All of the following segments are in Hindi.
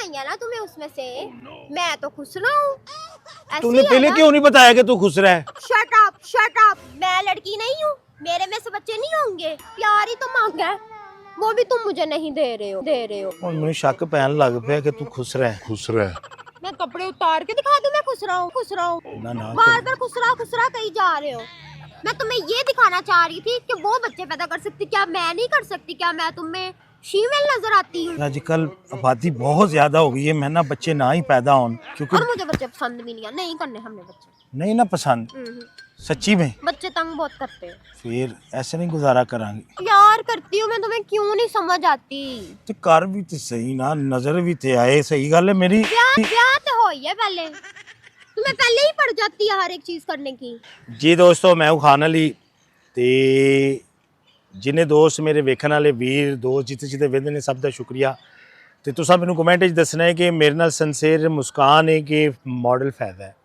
चाहिए ना तुम्हें उसमें से। मैं तो खुश रहा हूँ। तूने पहले क्यों नहीं बताया कि तू खुश रहा है? शट अप शट अप, मैं लड़की नहीं हूँ, मेरे में से बच्चे नहीं होंगे। प्यार ही तो मांगा है, वो भी तुम मुझे नहीं दे रहे हो। और मुझे शक पैन लग पिया कि तू खुश रहा है। मैं कपड़े उतार के दिखा दूं मैं खुश रहा हूँ? ना ना बार बार खुश रहा कहीं जा रहे हो। मैं तुम्हें ये दिखाना चाह रही थी कि वो बच्चे पैदा कर सकती, क्या मैं नहीं कर सकती? क्या मैं तुम्हें फीमेल नजर आती हूँ? आजकल आबादी बहुत ज्यादा हो गई है, मैं ना बच्चे ना ही पैदा हों क्योंकि और मुझे बच्चे पसंद भी नहीं है, नहीं करने हमने बच्चे। नहीं ना पसंद सच्ची में। बच्चे तंग बहुत करते हैं। फिर ऐसे नहीं गुजारा करांगे यार करती हूँ मैं, तुम्हें क्यों नहीं समझ आती? तो कर भी तो सही ना, नजर भी ते आए। सही गल है मेरी। ब्याह तो हो ही है पहले, तुम्हें पहले ही पड़ जाती है हर एक चीज करने की। जी दोस्तों, मैं हूं खान अली ते जिन्हें दोस्त मेरे वेखण वाले वीर दोस्त जिते जिते वेंदे ने सब दा शुक्रिया। ते तुसां मैनूं कमेंट च दसना है कि मेरे नाल सिंसेयर मुस्कान है कि मॉडल फैदा है।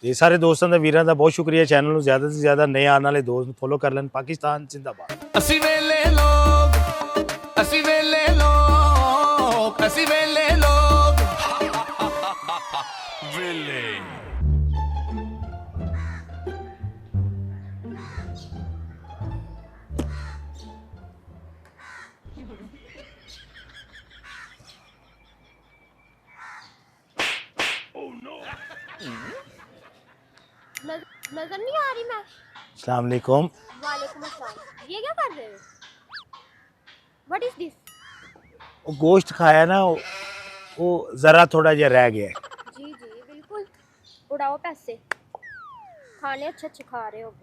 ते सारे दोस्तों दा वीरां दा बहुत शुक्रिया। चैनल नूं ज़्यादा से ज़्यादा नए आने वाले दोस्त फॉलो कर लैन। पाकिस्तान जिंदाबाद। असी वेले लोग, असी वेले लोग, असी वेले लोग, वेले। नजर नहीं आ रही मैं? अस्सलाम वालेकुम। वालेकुम अस्सलाम। ये क्या कर रहे हो? What is this? वो गोश्त खाया ना, वो ज़रा थोड़ा जिहा रह गया है। जी बिल्कुल, उड़ाओ पैसे, खाने अच्छे अच्छे खा रहे हो।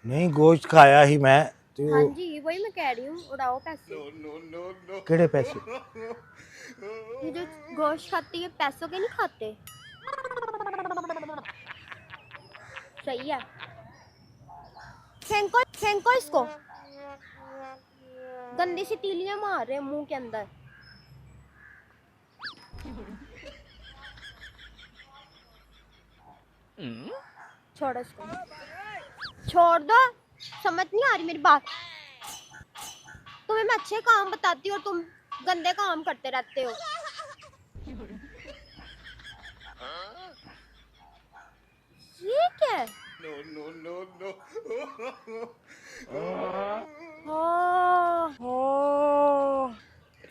नहीं गोश्त खाया ही मैं तो। हाँ जी वही मैं कह रही हूँ, उड़ाओ पैसे। केड़े पैसे? ये जो गोश्त खाती है पैसों के नहीं खाते। सही है, फेंको इसको। गंदी सी तीलियां मार रहे मुंह के अंदर। छोड़ो इसको, छोड़ दो। समझ नहीं आ रही मेरी बात? तुम्हें मैं अच्छे काम बताती हूँ और तुम गंदे काम करते रहते हो। ये क्या है?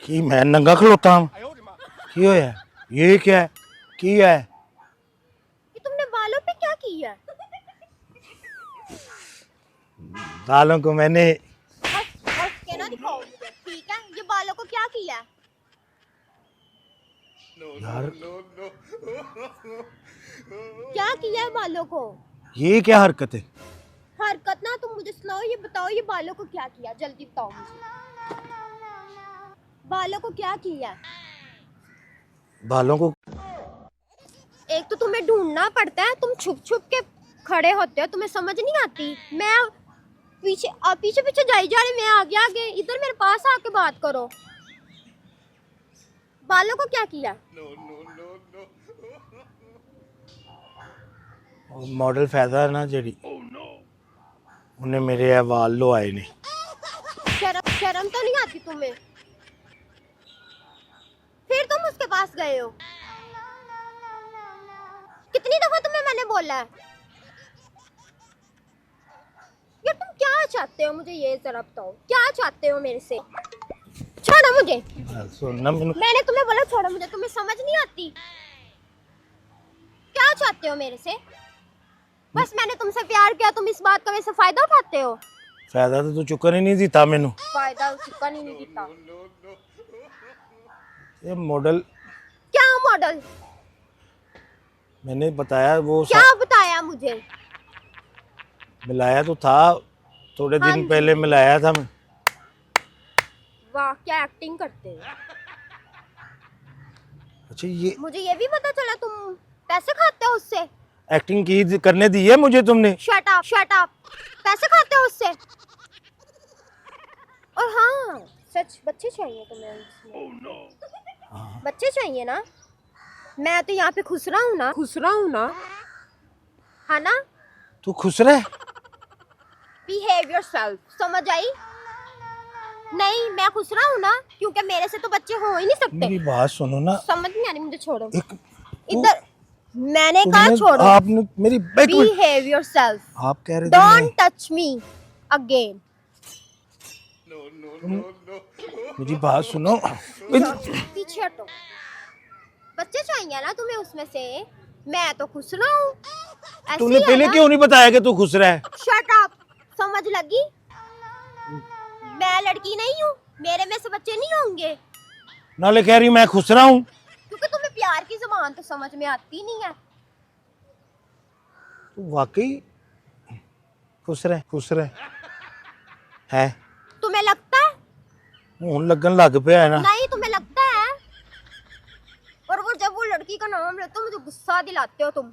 कि मैं नंगा खलोता हूं? की होया? ये क्या है? की है? ये तुमने बालों पे क्या किया है? बालों को मैंने हंस के ना दिखाओ मुझे, ठीक है? ये बालों को क्या किया है? यार क्या किया है बालों को? ये क्या हरकत है? हरकत ना तुम मुझे सुनाओ, ये बताओ ये बालों को क्या किया, जल्दी बताओ मुझे। बालों को क्या किया? बालों को एक तो तुम्हें ढूंढना पड़ता है, तुम छुप छुप के खड़े होते हो, तुम्हें समझ नहीं आती। मैं पीछे पीछे पीछे जाई जा रही, मैं आगे आगे, इधर मेरे पास आके बात करो। बालों को क्या किया? मॉडल फायदा ना जेड़ी उन्हें मेरे वाल लो आए ने। शर्म तो नहीं आती तुम्हें? फिर तुम उसके पास गए हो। कितनी दफा तुम्हें मैंने बोला है? यार तुम क्या चाहते हो, मुझे ये जरा बताओ, क्या चाहते हो मेरे से? छोड़ो मुझे। सुनना मैंने तुम्हें बोला छोड़ो मुझे, तुम्हें समझ नहीं आती? क्या चाहते हो मेरे से? बस मैंने तुमसे प्यार किया, तुम इस बात का वैसे फायदा उठाते हो। फायदा तो तू चुका नहीं देता मैनू। फायदा चुका नहीं देता। ये मॉडल क्या मॉडल? मैंने बताया वो क्या बताया मुझे? मिलाया तो था थोड़े हाँ दिन पहले मिलाया था मैं। वाह क्या एक्टिंग करते हो। अच्छा ये मुझे ये भी पता चला तुम पैसे खाते हो उससे। एक्टिंग की करने दी है मुझे तुमने? शट अप, पैसे खाते हो उससे। और हाँ सच, बच्चे चाहिए तुम्हें? बच्चे चाहिए ना? मैं तो यहाँ पे खुश रहा हूँ ना, है ना? तू खुश रह। बिहेव योरसेल्फ, समझ आई? नहीं मैं खुश रहा हूँ ना, क्योंकि मेरे से तो बच्चे हो ही नहीं सकते। मेरी बात सुनो ना, समझ नहीं आ रही मुझे, छोड़ो एक इधर। मैंने कहा छोड़ो। आपने मेरी बिहेव योरसेल्फ, आप कह रहे थे डोंट टच मी अगेन। मेरी बात सुनो, पीछे हटो। बच्चे चाहिए ना तुम्हें उसमें से, मैं तो खुश रहा हूँ। ऐसे तूने ही है पहले ना? क्यों नहीं बताया कि तू खुश रहा है? शट अप, समझ लगी? मैं लड़की नहीं हूँ, मेरे में से बच्चे नहीं होंगे। नाले कह रही मैं खुश रहा हूँ। क्योंकि तुम्हें प्यार की जुबान तो समझ में आती नहीं है। तू वाकई खुश रह है? तुम्हें लगता है? ਹੁਣ लगन लग पे है ना। नहीं तुम्हें लगता है? और वो जब वो लड़की का नाम लेते हो मुझे गुस्सा दिलाते हो तुम।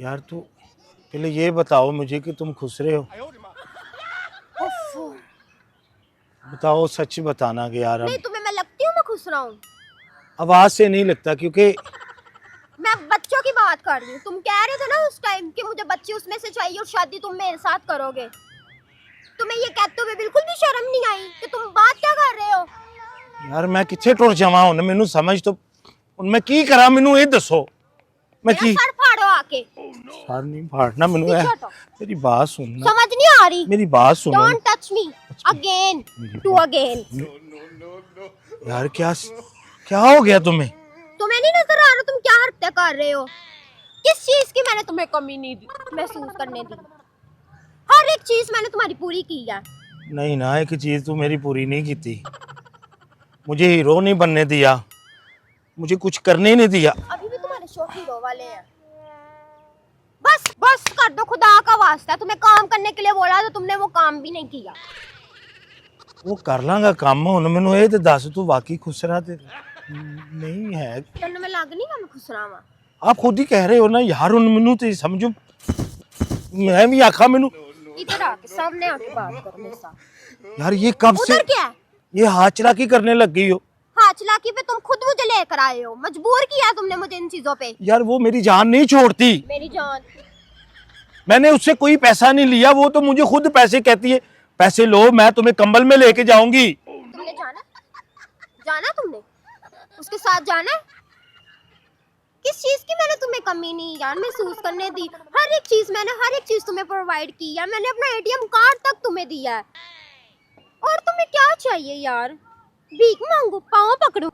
यार तू पहले ये बताओ मुझे कि तुम खुश रहे हो। उफ, बताओ, सच बताना कि यार नहीं अब तुम्हें मैं लगती हूँ मैं खुश रहा हूँ? आवाज से नहीं लगता, क्योंकि मैं बच्चों की बात कर रही हूँ। तुम कह रहे थे ना उस टाइम कि मुझे बच्चे उसमें से चाहिए और शादी तुम मेरे साथ करोगे। तुम्हें ये कहते हुए बिल्कुल भी शर्म नहीं आई कि तुम बात क्या कर रहे हो? यार मैं किथे टुर जावां हुण, मैनू समझ तो हुण मैं की करा, मैनू ये दसो मैं मेरा की सर फाड़ो आके। सर नहीं फाड़ना मैनू है। पीछे हटो। मेरी बात सुनना, समझ नहीं आ रही? मेरी बात सुनो। Don't touch me again, to again. यार क्या क्या हो गया तुम्हें? तुम्हें नहीं नजर आ रहा तुम क्या हरकतें कर रहे हो? किस चीज की मैंने तुम्हें कमी नहीं दी महसूस करने दी? हर एक चीज मैंने तुम्हारी पूरी की है। नहीं ना, एक चीज तू मेरी पूरी नहीं की थी। मुझे हीरो नहीं बनने दिया, मुझे कुछ करने नहीं दिया। अभी भी तुम्हारे शौक हीरो वाले हैं। बस बस कर दो, खुदा का वास्ता। तुम्हें काम करने के लिए बोला तो तुमने वो काम भी नहीं किया। वो कर लांगा काम। हुण मैनू ये ते दस, तू वाकई खुश रहा ते नहीं है? तन्नू मैं लग नहीं मैं खुश रहा। आप खुद ही कह रहे हो ना यार। हुण मैनू ते समझो, मैं भी आखा मैनू इधर आके सामने आके बात करो मेरे साथ। यार ये कब से उधर क्या है? ये हाथ चलाकी करने लग गई हो? हाँ चलाकी पे तुम खुद मुझे लेकर आए हो, मजबूर किया तुमने मुझे इन चीजों पे। यार वो मेरी जान नहीं छोड़ती। मेरी जान? मैंने उससे कोई पैसा नहीं लिया, वो तो मुझे खुद पैसे कहती है, पैसे लो मैं तुम्हें कंबल में लेके जाऊंगी। तुमने जाना? जाना तुमने उसके साथ जाना? किस चीज की मैंने तुम्हें कमी नहीं यार महसूस करने दी? हर एक चीज तुम्हें प्रोवाइड की है। मैंने अपना एटीएम कार्ड तक तुम्हें दिया है। और तुम्हें क्या चाहिए यार? भीख मांगू? पाँव पकड़ू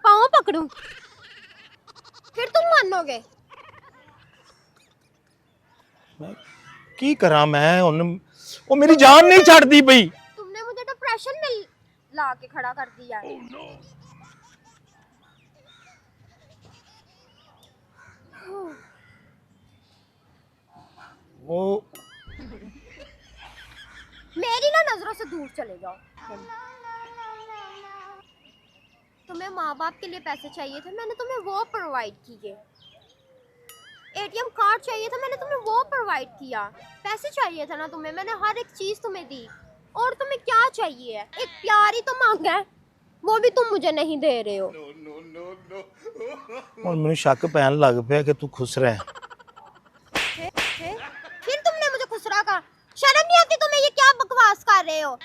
फिर तुम मानोगे? की करा मैं हुण? वो मेरी जान नहीं छाड़ती पई। तुमने मुझे डिप्रेशन में ला के खड़ा कर दिया। वो मेरी ना नजरों से दूर चले जाओ। तुम्हें माँ बाप के लिए पैसे चाहिए थे, मैंने तुम्हें वो प्रोवाइड किए। एटीएम कार्ड चाहिए था, मैंने तुम्हें वो प्रोवाइड किया। पैसे चाहिए था ना तुम्हें, मैंने हर एक चीज तुम्हें दी। और तुम्हें क्या चाहिए है? एक प्यार ही तो मांगा है, वो भी तुम मुझे नहीं दे रहे हो। और मैनू शक पैन लग पिया कि तू खुश रह। फिर तुमने मुझे खुसरा कहा। शर्म नहीं आती तुम्हें? ये क्या बकवास कर रहे हो?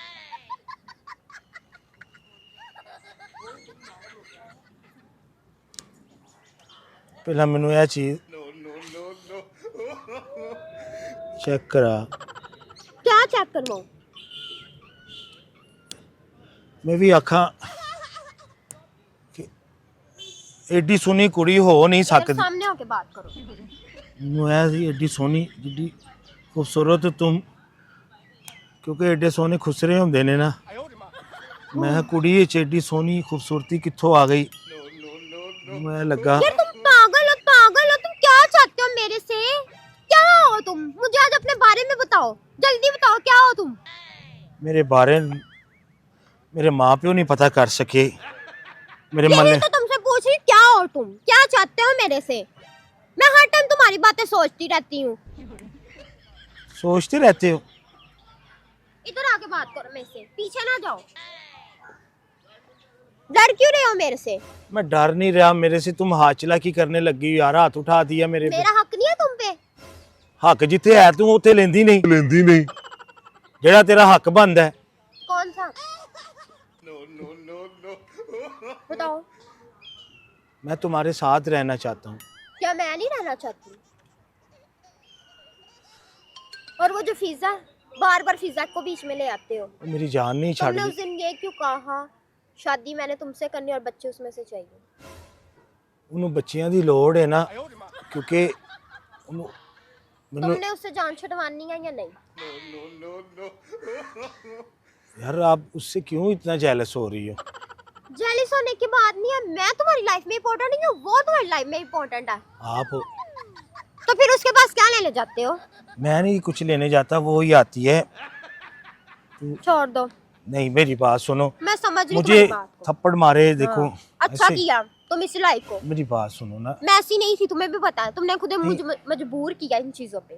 पहला मैनू यह चीज चेक करा। क्या चेक करवाऊं? मैं भी आखा कि एडी सोहनी कुड़ी हो नहीं मेरे सकती। सामने आके बात करो। मैनू ऐ सी एडी सोहनी, जिड्डी खूबसूरत तुम, क्योंकि एडे सोहने खुसरे होंदे ने ना। मैं कुड़ी च एडी सोहनी खूबसूरती कित्थों आ गई? मैं लगा यार तुम पागल हो। तुम क्या चाहते हो मेरे से? क्या हो तुम? मुझे आज अपने बारे में बताओ, जल्दी बताओ क्या हो तुम? मेरे बारे मेरे माँ प्यो नहीं पता कर सके। मेरे मन यही तो तुमसे पूछ रही, क्या हो तुम? क्या चाहते हो मेरे से? मैं हर टाइम तुम्हारी बातें सोचती रहती हूँ। सोचते रहते हो। इधर आके बात करो मेरे से, पीछे ना जाओ। डर क्यों रहे हो मेरे से? मैं डर नहीं रहा, मेरे से तुम हाथ चलाकी करने लगी हो यार। हाथ उठा दिया मेरे पे। मेरा हक नहीं है तुम पे? हक जिथे है तू उथे लेंदी नहीं। जेड़ा तेरा हक बनदा है बताओ, मैं तुम्हारे साथ रहना चाहता हूँ। क्या मैं नहीं रहना चाहती? और वो जो फिजा, बार बार फिजा को बीच में ले आते हो। मेरी जान नहीं छाड़ तुमने उस दी। दिन ये क्यों कहा शादी मैंने तुमसे करनी और बच्चे उसमें से चाहिए? ਉਹਨੂੰ ਬੱਚਿਆਂ ਦੀ ਲੋੜ ਹੈ ਨਾ, क्योंकि ਉਹਨੂੰ ਮੈਨੂੰ तुमने उससे जान छुड़वानी है या नहीं? यार आप उससे क्यों इतना जेलस हो रही हो? जेलिस होने की बात नहीं है, मैं तुम्हारी लाइफ में इंपॉर्टेंट नहीं हूँ, वो तुम्हारी लाइफ में इंपॉर्टेंट है। आप तो फिर उसके पास क्या लेने जाते हो? मैं नहीं कुछ लेने जाता, वो ही आती है। छोड़ दो, नहीं मेरी बात सुनो, मैं समझ रही मुझे तुम्हारी बात को। थप्पड़ मारे देखो। हाँ, अच्छा ऐसे- किया तुम इस लाइफ को। मेरी बात सुनो ना, मैं ऐसी नहीं थी, तुम्हें भी पता है, तुमने खुद मुझे मजबूर किया इन चीजों पे।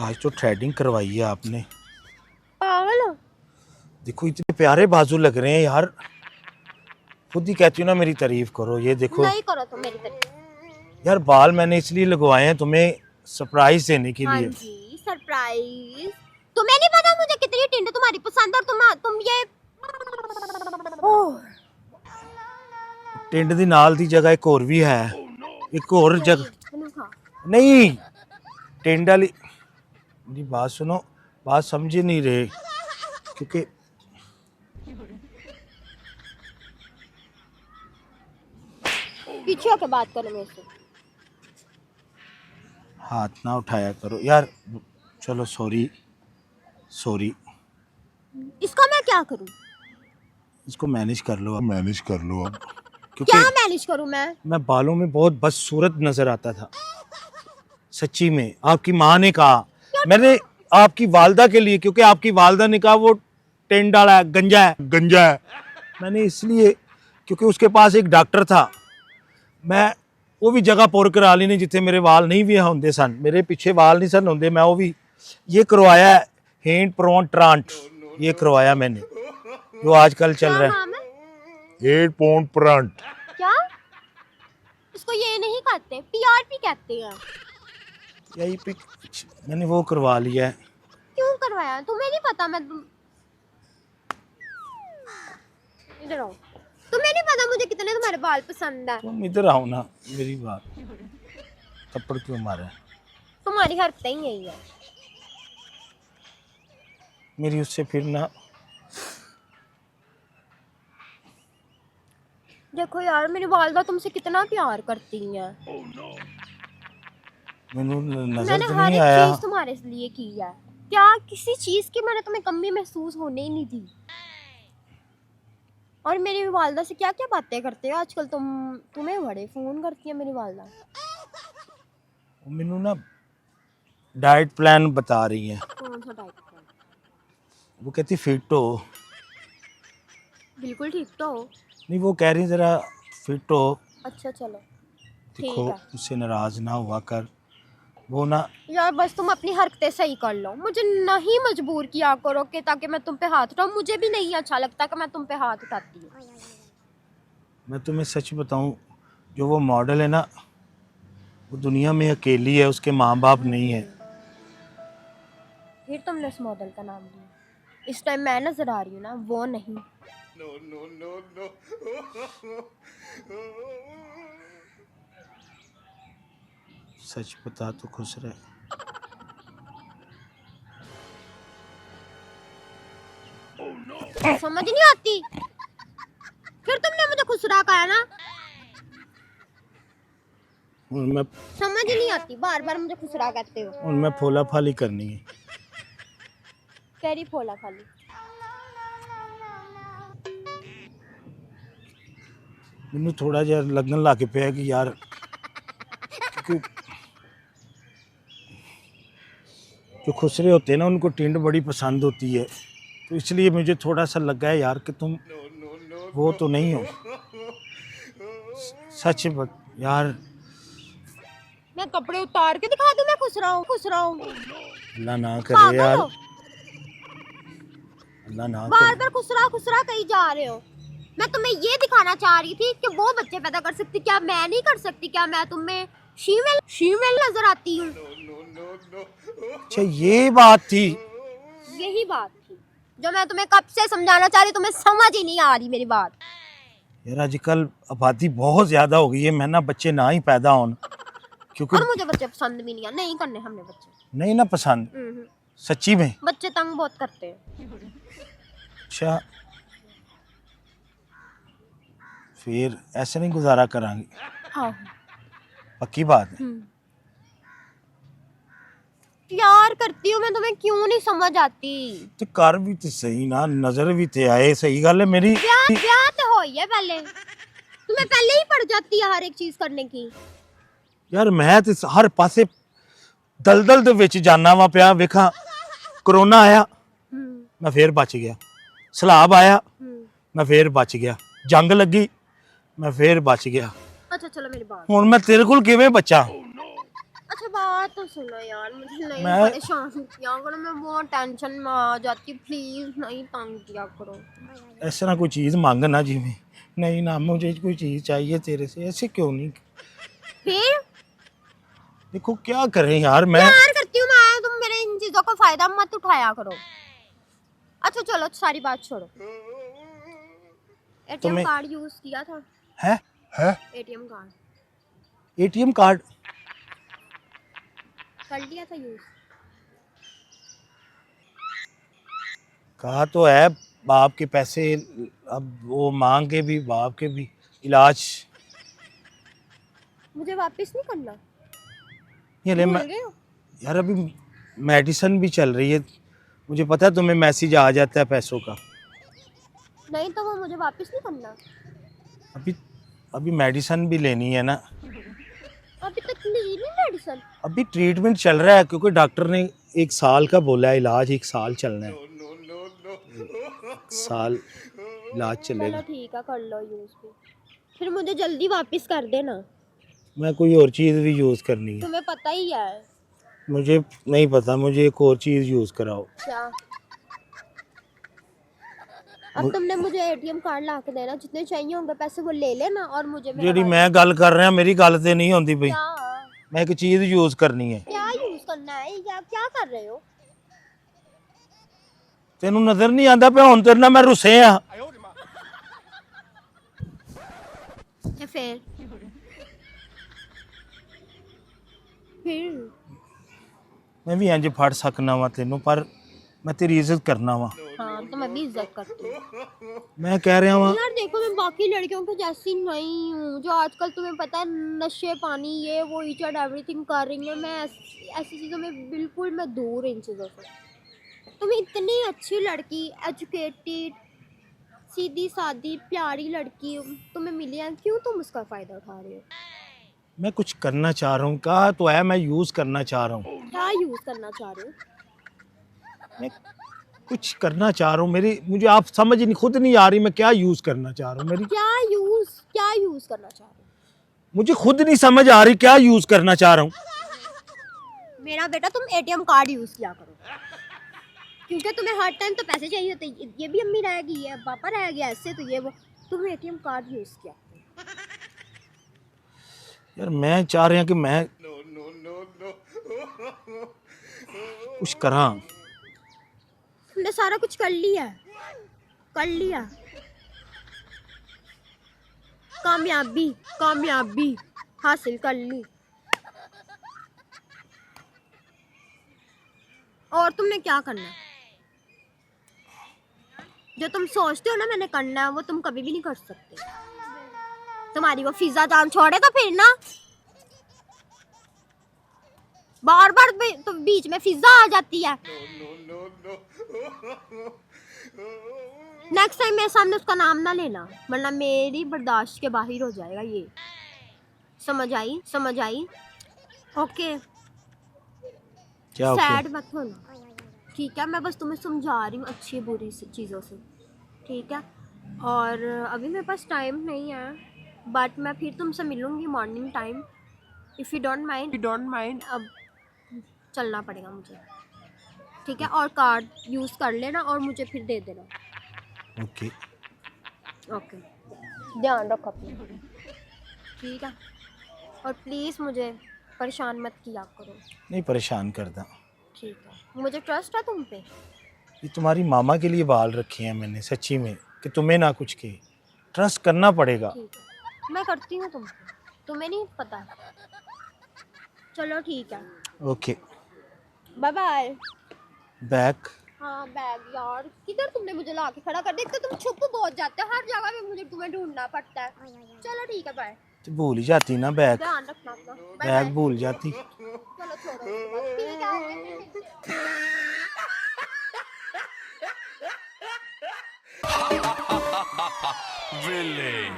आज तो थ्रेडिंग करवाई है आपने। पागल हो? देखो इतने प्यारे बाजू लग रहे हैं यार, खुद ही कहती हूँ ना मेरी तारीफ करो। ये देखो नहीं करो तुम मेरी तरफ। यार, बाल मैंने इसलिए लगवाए हैं तुम्हें सरप्राइज देने के हाँ लिए। जी, सरप्राइज। तुम्हें नहीं पता मुझे कितनी टिंड तुम्हारी पसंद है, और तुम ये ओह, टिंड दी नाल दी जगह एक और भी है, एक और जगह मैंने कहा, नहीं टिंड वाली। मेरी बात सुनो, बात समझ ही नहीं रहे, क्योंकि पीछे होके बात करो मेरे से। हाथ ना उठाया करो यार। चलो सॉरी सॉरी, इसका मैं क्या करूं? इसको मैनेज कर लो अब। क्या क्योंकि मैनेज करूं मैं बालों में बहुत बदसूरत नजर आता था, सच्ची में। आपकी माँ ने कहा, मैंने आपकी वालदा के लिए, क्योंकि आपकी वालदा ने कहा वो टेंट डाला है, गंजा है। मैंने इसलिए, क्योंकि उसके पास एक डॉक्टर था, मैं वो भी जगह पुर करा ली नहीं जिथे मेरे वाल नहीं भी होंगे सन, मेरे पीछे वाल नहीं सन होंगे, मैं वो भी ये करवाया है, हेंड प्रोन ट्रांट, ये करवाया मैंने, जो आजकल चल क्या रहा है। नाम है? 8 पाउंड प्रांट। क्या? इसको ये नहीं कहते, पीआरपी कहते हैं। यही पे मैंने वो करवा लिया है। क्यों करवाया? तुम्हें नहीं पता? इधर आओ। तुम्हें नहीं पता मुझे कितने तुम्हारे बाल पसंद है? तुम इधर आओ ना, मेरी बात। थप्पड़ क्यों मारा है? तुम्हारी हरकतें ही यही है। मेरी उससे फिर ना, देखो यार, मेरी वालदा तुमसे कितना प्यार करती हैं। मैंने नजर मैंने तो हर नहीं एक आया। चीज तुम्हारे लिए की है। क्या किसी चीज की मैंने तुम्हें कमी महसूस होने ही नहीं दी। और मेरी वालदा से क्या क्या बातें करते हो आजकल तुम्हें बड़े फोन करती है मेरी वालदा। मैनू ना डाइट प्लान बता रही है, कौन सा डाइट प्लान? वो कहती फिट हो। बिल्कुल ठीक तो हो। नहीं, वो कह रही जरा फिट हो। अच्छा चलो देखो ठीक है। उससे नाराज ना हुआ कर, वो ना। यार बस तुम अपनी हरकतें सही कर लो, मुझे नहीं मजबूर किया करो कि ताकि मैं तुम पे हाथ उठाऊं। मुझे भी नहीं अच्छा लगता कि मैं तुम पे हाथ उठाती हूँ। मैं तुम्हें सच बताऊं, जो वो मॉडल है ना, वो दुनिया में अकेली है, उसके माँ बाप नहीं है। फिर तुमने उस मॉडल का नाम लिया। इस टाइम मैं नजर आ रही हूँ ना, वो नहीं। सच बता तो खुश रहे। समझ नहीं आती। फिर तुमने मुझे खुसरा कहा ना, उनमें समझ ही नहीं आती, बार बार मुझे खुसरा कहते हो। उनमें फोला फाली करनी है। कैरी फोला खाली। मैनू थोड़ा जिहा लगन लग पिया कि यार, क्योंकि जो खुसरे होते हैं ना उनको टिंड बड़ी पसंद होती है, तो इसलिए मुझे थोड़ा सा लगा है यार कि तुम वो तो नहीं हो। सच यार, मैं कपड़े उतार के दिखा दूं मैं खुसरा हूँ? अल्लाह ना करे पागल यार, हो? अल्लाह ना बार करे। बार खुसरा कहीं जा रहे हो। मैं तुम्हें ये दिखाना चाह रही थी कि वो बच्चे पैदा कर सकती, क्या मैं नहीं कर सकती? क्या मैं तुम्हें शीमेल नजर आती हूँ? अच्छा ये बात थी। यही बात थी। जो मैं तुम्हें कब से समझाना चाह रही, तुम्हें समझ ही नहीं आ रही मेरी बात। यार आजकल आबादी बहुत ज़्यादा हो गई है, मैं ना बच्चे ना ही पैदा होन, क्योंकि और मुझे बच्चे पसंद भी नहीं है, नहीं करने हमने बच्चे। नहीं ना पसंद, सच्ची में। बच्चे तंग बहुत करते हैं। अच्छा, फिर ऐसे नहीं गुजारा करांगे, हाँ। पक्की बात है। प्यार करती हूँ मैं, तुम्हें क्यों नहीं समझ आती? तो कर भी तो सही ना, नजर भी ते आए, सही गल है मेरी। ब्याह तो हो ही है पहले, तुम्हें पहले ही पड़ जाती है हर एक चीज करने की। यार मैं तो हर पासे दलदल ਦੇ ਵਿੱਚ ਜਾਣਾ ਵਾ ਪਿਆ, ਵੇਖਾਂ कोरोना आया मैं फिर बच गया, सैलाब आया मैं फिर बच गया, जंग लगी मैं फिर बच गया। अच्छा चलो मेरी बात, ਹੁਣ मैं तेरे ਕੋਲ ਕਿਵੇਂ बचा? अच्छा बात तो सुनो यार, मुझे नहीं मैं- परेशान किया करो, मैं बहुत टेंशन में आ जाती, प्लीज नहीं तंग किया करो। ऐसा ना कोई चीज़ मांग ना जी में, नहीं ना मुझे कोई चीज़ चाहिए तेरे से, ऐसे क्यों नहीं? फिर देखो क्या करें यार, मैं प्यार करती हूँ मैं, तुम मेरे इन चीजों का फायदा मत उठाया करो। अच्छा चलो सारी बात छोड़ो, एटीएम तुम्हें- कार्ड यूज किया था? है एटीएम कार्ड एटीएम कार्ड कर लिया था यूज? कहा तो है, बाप के पैसे अब वो मांग के भी, बाप के भी इलाज। मुझे वापस नहीं करना, ये ले भूल मैं, गए हो? यार अभी मेडिसिन भी चल रही है, मुझे पता है तुम्हें मैसेज आ जाता है पैसों का। नहीं तो वो मुझे वापस नहीं करना, अभी अभी मेडिसिन भी लेनी है ना, अभी तक ली नहीं मेडिसिन। अभी ट्रीटमेंट चल रहा है, क्योंकि डॉक्टर ने 1 साल का बोला है, इलाज 1 साल चलना है, 1 साल इलाज चलो चलेगा। ठीक है कर लो यूज भी, फिर मुझे जल्दी वापस कर देना, मैं कोई और चीज़ भी यूज़ करनी है, तुम्हें पता ही है। मुझे नहीं पता, मुझे एक और चीज़ यूज़ कराओ। क्या? अब तुमने मुझे एटीएम कार्ड ला के देना, जितने चाहिए होंगे पैसे वो ले लेना, और मुझे मेरा ਜਿਹੜੀ वापस- मैं गल कर रहा मेरी गल ते नहीं होंदी पई, क्या मैं एक चीज़ यूज़ करनी है। क्या यूज करना है, या क्या कर रहे हो? तेनू नजर नहीं आंदा पे हुण तेरे नाल मैं रुसे आ। या फिर मैं भी इंज फड़ सकना वा तेनू, पर मैं तेरी इज्जत करना वा। हाँ तो मैं भी इज्जत करती हूँ मैं कह रहा वा, यार। देखो मैं बाकी लड़कियों के जैसी नहीं हूँ, जो आजकल तुम्हें पता है नशे पानी ये वो ईच एंड एवरीथिंग कर रही है। मैं ऐसी चीज़ों में बिल्कुल मैं दूर इन चीज़ों से। तुम इतनी अच्छी लड़की, एजुकेटेड, सीधी सादी प्यारी लड़की तुम्हें मिली है, क्यों तुम उसका फ़ायदा उठा रहे हो? मैं कुछ करना चाह रहा हूँ, कहा तो है मैं यूज़ करना चाह रहा हूँ, क्या यूज़ करना चाह रहे हो? मैं कुछ करना चाह रहा हूँ, मेरी मुझे आप समझ नहीं, खुद नहीं आ रही मैं क्या यूज़ करना चाह रहा हूँ। मेरी क्या यूज़ करना चाह रहे हो? मुझे खुद नहीं समझ आ रही क्या यूज़ करना चाह रहा हूँ। मेरा बेटा तुम एटीएम कार्ड यूज़ किया करो, क्योंकि तुम्हें हर टाइम तो पैसे चाहिए होते, ये भी अम्मी रह गई है, पापा रह गया, ऐसे तो ये वो, तुम एटीएम कार्ड यूज़ किया। यार मैं चाह रहा कि मैं कुछ करा। तुमने सारा कुछ कर लिया, कामयाबी हासिल कर ली, और तुमने क्या करना है? जो तुम सोचते हो ना मैंने करना है, वो तुम कभी भी नहीं कर सकते। तुम्हारी वो फिजा जान छोड़े तो फिर ना बार बार तो बीच में फिजा आ जाती है। नेक्स्ट टाइम मेरे सामने उसका नाम ना लेना, वरना मेरी बर्दाश्त के बाहर हो जाएगा ये। समझ आई? ओके। क्या सैड मत होना, ठीक है? मैं बस तुम्हें समझा रही हूँ अच्छी बुरी चीज़ों से, ठीक है? और अभी मेरे पास टाइम नहीं है, बट मैं फिर तुमसे मिलूँगी morning time, if you don't mind. अब चलना पड़ेगा मुझे, ठीक है? और कार्ड यूज़ कर लेना और मुझे फिर दे देना। ओके। ध्यान रखो अपना, ठीक है? और प्लीज़ मुझे परेशान मत किया करो, नहीं परेशान करता। ठीक है? मुझे ट्रस्ट है तुम पे। ये तुम्हारी मामा के लिए बाल रखे हैं मैंने सच्ची में, कि तुम्हें ना कुछ कहे। ट्रस्ट करना पड़ेगा। ठीक है, मैं करती हूँ तुम्हें नहीं पता। चलो ठीक है, ओके बाय बाय। बैक। हाँ बैग यार, किधर तुमने मुझे ला के खड़ा कर दिया। एक तो तुम छुप बहुत जाते हो, हर जगह पे मुझे तुम्हें ढूंढना पड़ता है। चलो ठीक है, बाय। तो भूल ही जाती ना बैग, ध्यान रखना अपना, बाय बैग बाय। भूल जाती। चलो छोड़ो इसके बाद। ठीक है। Villain.